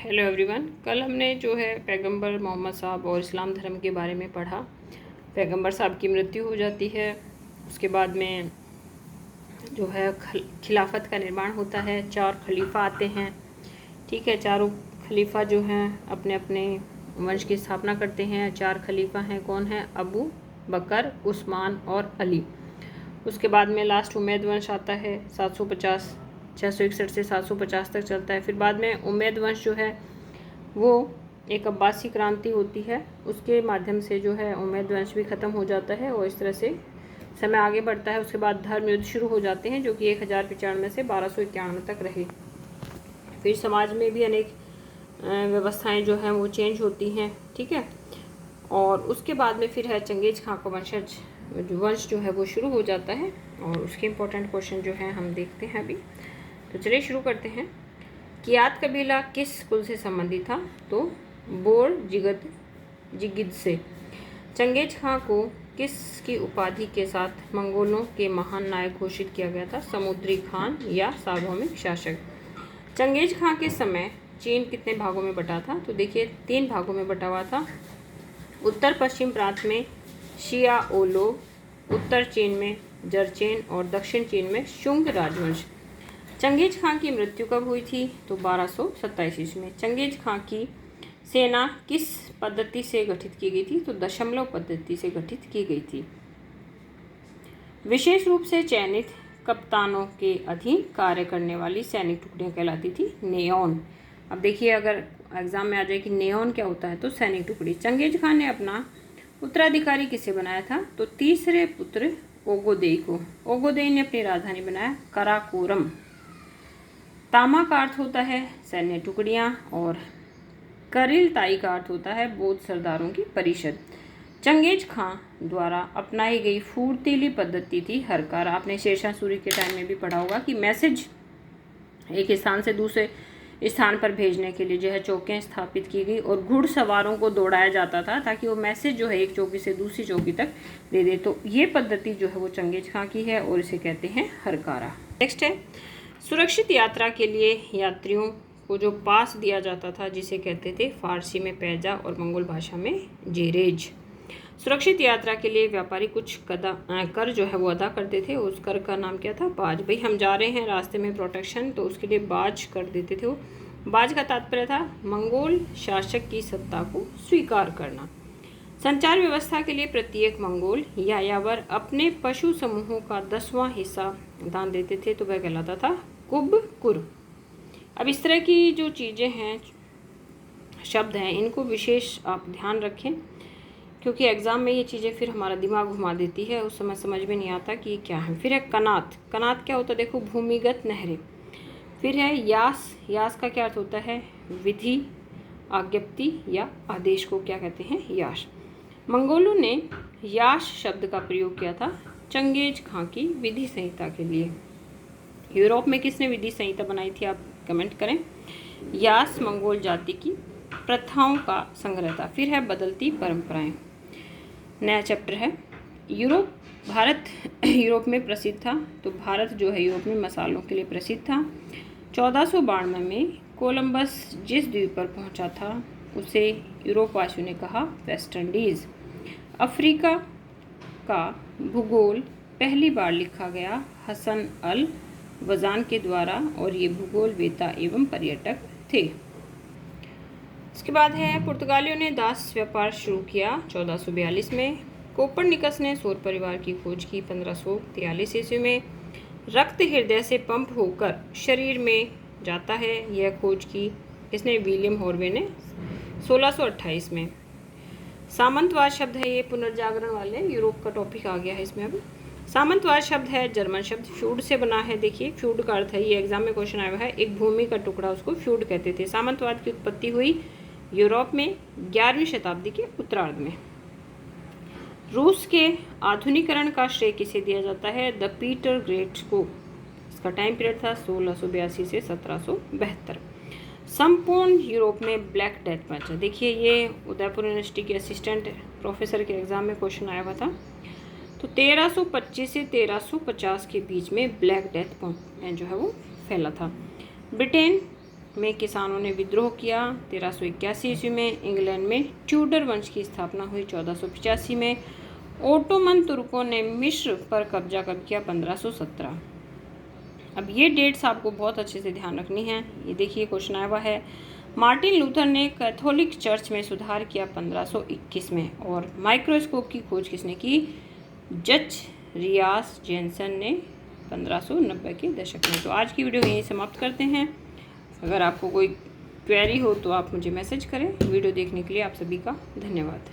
Hello everyone. कल हमने जो है पैगंबर मोहम्मद साहब और इस्लाम धर्म के बारे में पढ़ा। पैगंबर साहब की मृत्यु हो जाती है, उसके बाद में जो है खिलाफत का निर्माण होता है। 4 खलीफा आते हैं, ठीक है। चारों खलीफा जो हैं अपने अपने वंश की स्थापना करते हैं। 4 खलीफा हैं, कौन है? अबू बकर, उस्मान और अली। उसके बाद में लास्ट उमैद वंश आता है, 661 से 750 तक चलता है। फिर बाद में उमैद वंश जो है वो एक अब्बासी क्रांति होती है, उसके माध्यम से जो है उमैद वंश भी ख़त्म हो जाता है और इस तरह से समय आगे बढ़ता है। उसके बाद धर्म युद्ध शुरू हो जाते हैं जो कि 1095 से 1291 तक रहे। फिर समाज में भी अनेक व्यवस्थाएं जो हैं वो चेंज होती हैं, ठीक है। और उसके बाद में फिर है चंगेज खां का वंश जो है वो शुरू हो जाता है और उसके इम्पोर्टेंट क्वेश्चन जो हैं हम देखते हैं अभी। तो चलिए शुरू करते हैं। कियात कबीला किस कुल से संबंधित था? तो बोर जिगिद से। चंगेज खां को किसकी उपाधि के साथ मंगोलों के महान नायक घोषित किया गया था? समुद्री खान या सार्वभौमिक शासक। चंगेज खां के समय चीन कितने भागों में बटा था? तो देखिए 3 भागों में बटा हुआ था। उत्तर पश्चिम प्रांत में शिया ओलो, उत्तर चीन में जरचेन और दक्षिण चीन में शुंग राजवंश। चंगेज खां की मृत्यु कब हुई थी? तो 1227 ईस्वी में। चंगेज खां की सेना किस पद्धति से गठित की गई थी? तो दशमलव पद्धति से गठित की गई थी। विशेष रूप से चयनित कप्तानों के अधीन कार्य करने वाली सैनिक टुकड़ियां कहलाती थी नेओन। अब देखिए अगर एग्जाम में आ जाए कि नेओन क्या होता है, तो सैनिक टुकड़ी। चंगेज खान ने अपना उत्तराधिकारी किसे बनाया था? तो तीसरे पुत्र ओगोदेई को। ओगोदेई ने अपनी राजधानी बनाया कराकोरम। तामा का अर्थ होता है सैन्य टुकड़ियां और करिल ताई का अर्थ होता है बौद्ध सरदारों की परिषद। चंगेज खां द्वारा अपनाई गई फुर्तीली पद्धति थी हरकारा। आपने शेरशाह सूरी के टाइम में भी पढ़ा होगा कि मैसेज एक स्थान से दूसरे स्थान पर भेजने के लिए जो है चौकियां स्थापित की गई और घुड़सवारों को दौड़ाया जाता था ताकि वो मैसेज जो है एक चौकी से दूसरी चौकी तक दे दे। तो ये पद्धति जो है वो चंगेज खां की है और इसे कहते हैं हरकारा। नेक्स्ट है सुरक्षित यात्रा के लिए यात्रियों को जो पास दिया जाता था जिसे कहते थे फारसी में पैजा और मंगोल भाषा में जेरेज। सुरक्षित यात्रा के लिए व्यापारी कुछ कर जो है वो अदा करते थे। उस कर का नाम क्या था? बाज। भाई हम जा रहे हैं रास्ते में प्रोटेक्शन, तो उसके लिए बाज कर देते थे वो। बाज का तात्पर्य था मंगोल शासक की सत्ता को स्वीकार करना। संचार व्यवस्था के लिए प्रत्येक मंगोल यायावर अपने पशु समूहों का 10वां हिस्सा दान देते थे, तो वह कहलाता था कुब-कुर। अब इस तरह की जो चीज़ें हैं, शब्द हैं, इनको विशेष आप ध्यान रखें क्योंकि एग्ज़ाम में ये चीज़ें फिर हमारा दिमाग घुमा देती है, उस समय समझ में नहीं आता कि ये क्या है। फिर है कनात। कनात क्या होता है? देखो भूमिगत नहरें। फिर है यास। यास का क्या अर्थ होता है? विधि, आज्ञप्ति या आदेश को क्या कहते हैं? याश। मंगोलों ने याश शब्द का प्रयोग किया था चंगेज खां की विधि संहिता के लिए। यूरोप में किसने विधि संहिता बनाई थी? आप कमेंट करें। यास मंगोल जाति की प्रथाओं का संग्रह था। फिर है बदलती परंपराएं। नया चैप्टर है भारत यूरोप में प्रसिद्ध था, तो भारत जो है यूरोप में मसालों के लिए प्रसिद्ध था। 1492 में कोलंबस जिस द्वीप पर पहुंचा था उसे यूरोप वासियों ने कहा वेस्ट इंडीज़। अफ्रीका का भूगोल पहली बार लिखा गया हसन अल वजान के द्वारा और ये भूगोल वेता एवं पर्यटक थे। इसके बाद है पुर्तगालियों ने दास व्यापार शुरू किया 1442 में। कोपरनिकस ने सौर परिवार की खोज की 1543 ईस्वी में। रक्त हृदय से पंप होकर शरीर में जाता है, यह खोज की इसने विलियम हॉर्वे ने 1628 में। सामंतवाद शब्द है ये पुनर्जागरण वाले यूरोप का टॉपिक आ गया है इसमें। अब सामंतवाद शब्द है जर्मन शब्द, फ्यूड से बना है। देखिए फ्यूड का अर्थ है, ये एग्जाम में क्वेश्चन आया हुआ है, एक भूमि का टुकड़ा, उसको फ्यूड कहते थे। सामंतवाद की उत्पत्ति हुई यूरोप में 11वीं शताब्दी के उत्तरार्ध में। रूस के आधुनिकरण का श्रेय किसे दिया जाता है? द पीटर ग्रेट को। इसका टाइम पीरियड था 1682 से 1772। संपूर्ण यूरोप में ब्लैक डेथ मचा। देखिए ये उदयपुर यूनिवर्सिटी के असिस्टेंट प्रोफेसर के एग्जाम में क्वेश्चन आया हुआ था। तो 1325 से 1350 के बीच में ब्लैक डेथ जो है वो फैला था। ब्रिटेन में किसानों ने विद्रोह किया। 1381 ईस्वी में इंग्लैंड में ट्यूडर वंश की स्थापना हुई। 1485 में ओटोमन तुर्कों ने मिस्र पर कब्जा कब किया? 1517। अब ये डेट्स आपको बहुत अच्छे से ध्यान रखनी है। ये देखिए क्वेश्चन आया हुआ है। मार्टिन लूथर ने कैथोलिक चर्च में सुधार किया 1521 में। और माइक्रोस्कोप की खोज किसने की? जच रियास जेनसन ने 1590 के दशक में। तो आज की वीडियो यहीं समाप्त करते हैं। अगर आपको कोई क्वेरी हो तो आप मुझे मैसेज करें। वीडियो देखने के लिए आप सभी का धन्यवाद।